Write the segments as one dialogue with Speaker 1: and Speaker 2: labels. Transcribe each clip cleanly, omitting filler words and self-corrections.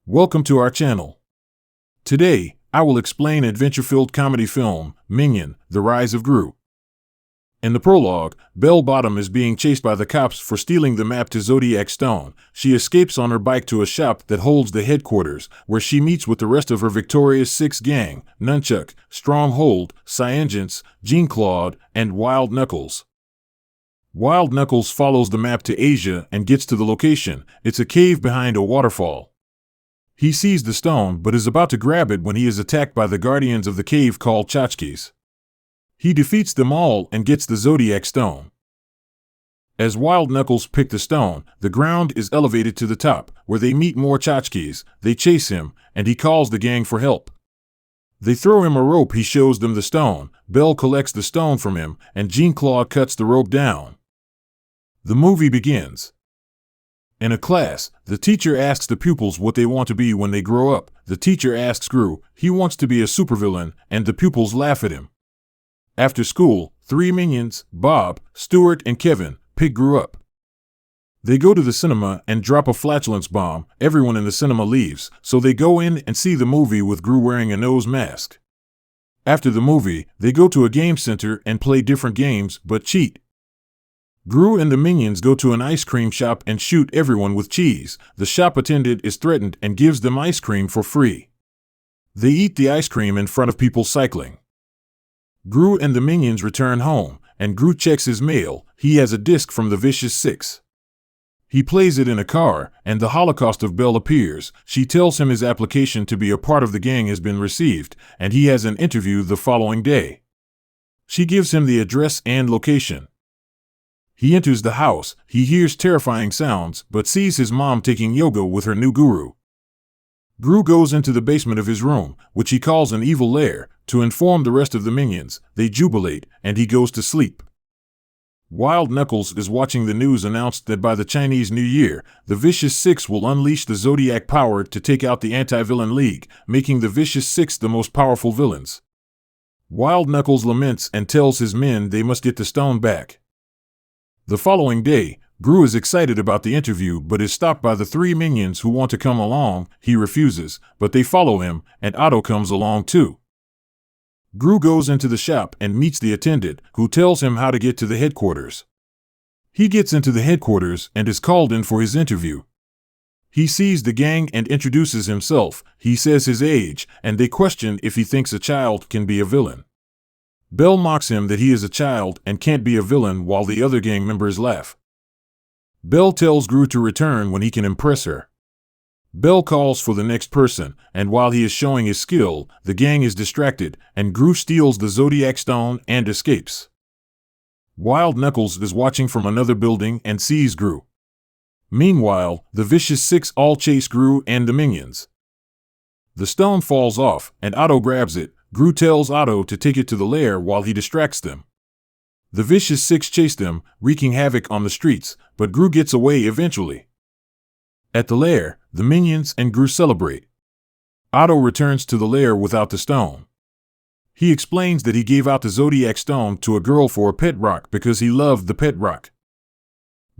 Speaker 1: Welcome to our channel. Today, I will explain adventure-filled comedy film, Minion: The Rise of Gru. In the prologue, Belle Bottom is being chased by the cops for stealing the map to Zodiac Stone. She escapes on her bike to a shop that holds the headquarters, where she meets with the rest of her Victorious Six gang: Nunchuck, Stronghold, Cyangence, Jean-Claude, and Wild Knuckles. Wild Knuckles follows the map to Asia and gets to the location. It's a cave behind a waterfall. He sees the stone but is about to grab it when he is attacked by the guardians of the cave called Tchotchkes. He defeats them all and gets the Zodiac Stone. As Wild Knuckles pick the stone, the ground is elevated to the top, where they meet more Tchotchkes. They chase him, and he calls the gang for help. They throw him a rope. He shows them the stone. Belle collects the stone from him, and Jean-Claude cuts the rope down. The movie begins. In a class, the teacher asks the pupils what they want to be when they grow up. The teacher asks Gru. He wants to be a supervillain, and the pupils laugh at him. After school, three minions, Bob, Stuart, and Kevin, pick Gru up. They go to the cinema and drop a flatulence bomb. Everyone in the cinema leaves, so they go in and see the movie with Gru wearing a nose mask. After the movie, they go to a game center and play different games, but cheat. Gru and the minions go to an ice cream shop and shoot everyone with cheese. The shop attendant is threatened and gives them ice cream for free. They eat the ice cream in front of people cycling. Gru and the minions return home, and Gru checks his mail. He has a disc from the Vicious Six. He plays it in a car, and the Holocaust of Belle appears. She tells him his application to be a part of the gang has been received, and he has an interview the following day. She gives him the address and location. He enters the house. He hears terrifying sounds, but sees his mom taking yoga with her new guru. Gru goes into the basement of his room, which he calls an evil lair, to inform the rest of the minions. They jubilate, and he goes to sleep. Wild Knuckles is watching the news announced that by the Chinese New Year, the Vicious Six will unleash the Zodiac power to take out the Anti-Villain League, making the Vicious Six the most powerful villains. Wild Knuckles laments and tells his men they must get the stone back. The following day, Gru is excited about the interview but is stopped by the three minions who want to come along. He refuses, but they follow him, and Otto comes along too. Gru goes into the shop and meets the attendant, who tells him how to get to the headquarters. He gets into the headquarters and is called in for his interview. He sees the gang and introduces himself. He says his age, and they question if he thinks a child can be a villain. Belle mocks him that he is a child and can't be a villain, while the other gang members laugh. Belle tells Gru to return when he can impress her. Belle calls for the next person, and while he is showing his skill, the gang is distracted, and Gru steals the Zodiac Stone and escapes. Wild Knuckles is watching from another building and sees Gru. Meanwhile, the Vicious Six all chase Gru and the minions. The stone falls off, and Otto grabs it. Gru tells Otto to take it to the lair while he distracts them. The Vicious Six chase them, wreaking havoc on the streets, but Gru gets away eventually. At the lair, the minions and Gru celebrate. Otto returns to the lair without the stone. He explains that he gave out the Zodiac Stone to a girl for a pet rock because he loved the pet rock.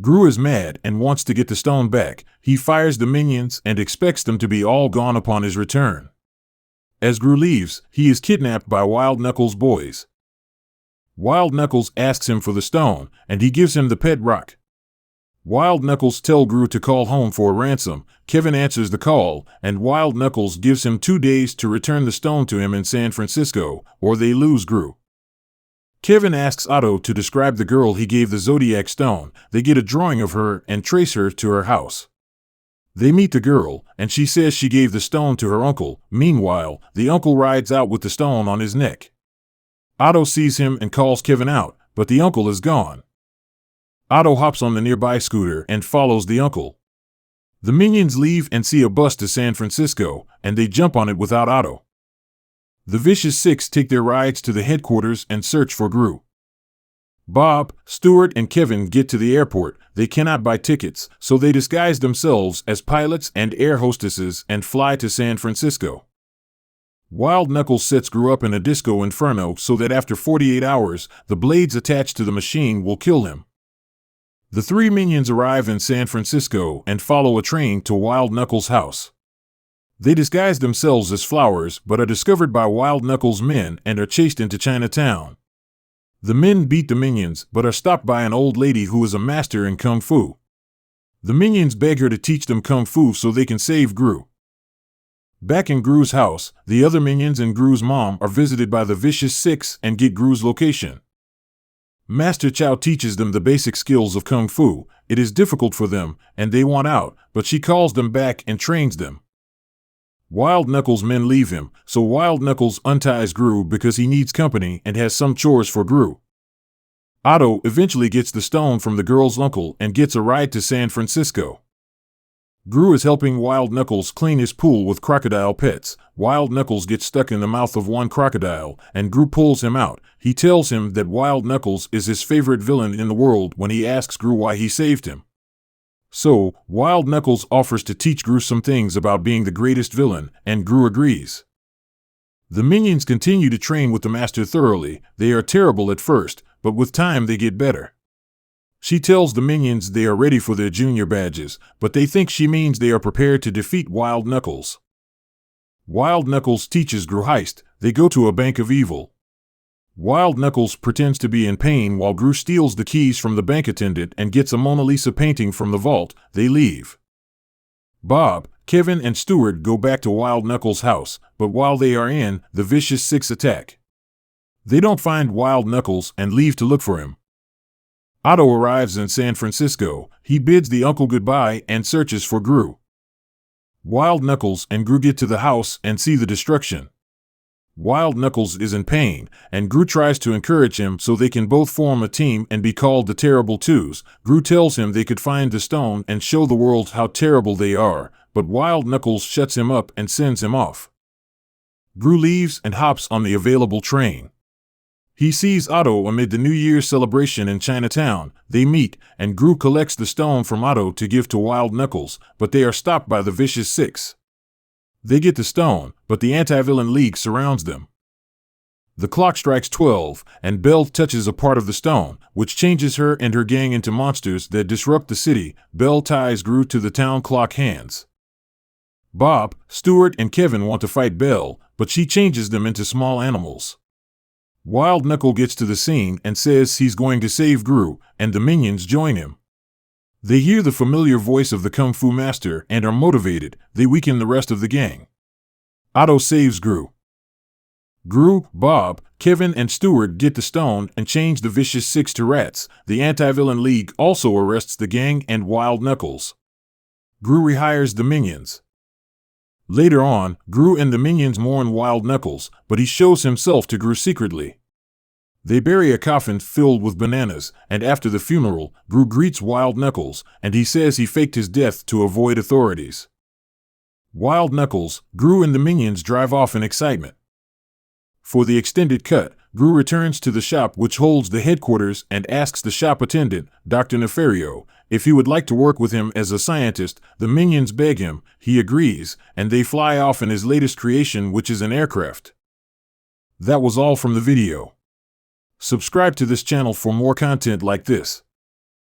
Speaker 1: Gru is mad and wants to get the stone back. He fires the minions and expects them to be all gone upon his return. As Gru leaves, he is kidnapped by Wild Knuckles' boys. Wild Knuckles asks him for the stone, and he gives him the pet rock. Wild Knuckles tells Gru to call home for a ransom. Kevin answers the call, and Wild Knuckles gives him 2 days to return the stone to him in San Francisco, or they lose Gru. Kevin asks Otto to describe the girl he gave the Zodiac Stone. They get a drawing of her and trace her to her house. They meet the girl, and she says she gave the stone to her uncle. Meanwhile, the uncle rides out with the stone on his neck. Otto sees him and calls Kevin out, but the uncle is gone. Otto hops on the nearby scooter and follows the uncle. The minions leave and see a bus to San Francisco, and they jump on it without Otto. The Vicious Six take their rides to the headquarters and search for Gru. Bob, Stuart, and Kevin get to the airport. They cannot buy tickets, so they disguise themselves as pilots and air hostesses and fly to San Francisco. Wild Knuckles sets Gru up in a disco inferno so that after 48 hours, the blades attached to the machine will kill him. The three minions arrive in San Francisco and follow a train to Wild Knuckles' house. They disguise themselves as flowers but are discovered by Wild Knuckles' men and are chased into Chinatown. The men beat the minions but are stopped by an old lady who is a master in Kung Fu. The minions beg her to teach them Kung Fu so they can save Gru. Back in Gru's house, the other minions and Gru's mom are visited by the Vicious Six and get Gru's location. Master Chow teaches them the basic skills of Kung Fu. It is difficult for them, and they want out, but she calls them back and trains them. Wild Knuckles' men leave him, so Wild Knuckles unties Gru because he needs company and has some chores for Gru. Otto eventually gets the stone from the girl's uncle and gets a ride to San Francisco. Gru is helping Wild Knuckles clean his pool with crocodile pets. Wild Knuckles gets stuck in the mouth of one crocodile, and Gru pulls him out. He tells him that Wild Knuckles is his favorite villain in the world when he asks Gru why he saved him. So, Wild Knuckles offers to teach Gru some things about being the greatest villain, and Gru agrees. The minions continue to train with the master thoroughly. They are terrible at first, but with time they get better. She tells the minions they are ready for their junior badges, but they think she means they are prepared to defeat Wild Knuckles. Wild Knuckles teaches Gru heist. They go to a bank of evil. Wild Knuckles pretends to be in pain while Gru steals the keys from the bank attendant and gets a Mona Lisa painting from the vault. They leave. Bob, Kevin, and Stuart go back to Wild Knuckles' house, but while they are in, the Vicious Six attack. They don't find Wild Knuckles and leave to look for him. Otto arrives in San Francisco. He bids the uncle goodbye and searches for Gru. Wild Knuckles and Gru get to the house and see the destruction. Wild Knuckles is in pain, and Gru tries to encourage him so they can both form a team and be called the Terrible Twos. Gru tells him they could find the stone and show the world how terrible they are, but Wild Knuckles shuts him up and sends him off. Gru leaves and hops on the available train. He sees Otto amid the New Year's celebration in Chinatown. They meet, and Gru collects the stone from Otto to give to Wild Knuckles, but they are stopped by the Vicious Six. They get the stone, but the Anti-Villain League surrounds them. The clock strikes 12, and Belle touches a part of the stone, which changes her and her gang into monsters that disrupt the city. Belle ties Gru to the town clock hands. Bob, Stuart, and Kevin want to fight Belle, but she changes them into small animals. Wild Knuckle gets to the scene and says he's going to save Gru, and the minions join him. They hear the familiar voice of the Kung Fu master and are motivated. They weaken the rest of the gang. Otto saves Gru. Gru, Bob, Kevin, and Stuart get the stone and change the Vicious Six to rats. The Anti-Villain League also arrests the gang and Wild Knuckles. Gru rehires the minions. Later on, Gru and the minions mourn Wild Knuckles, but he shows himself to Gru secretly. They bury a coffin filled with bananas, and after the funeral, Gru greets Wild Knuckles, and he says he faked his death to avoid authorities. Wild Knuckles, Gru, and the minions drive off in excitement. For the extended cut, Gru returns to the shop which holds the headquarters and asks the shop attendant, Dr. Nefario, if he would like to work with him as a scientist. The minions beg him, he agrees, and they fly off in his latest creation, which is an aircraft. That was all from the video. Subscribe to this channel for more content like this.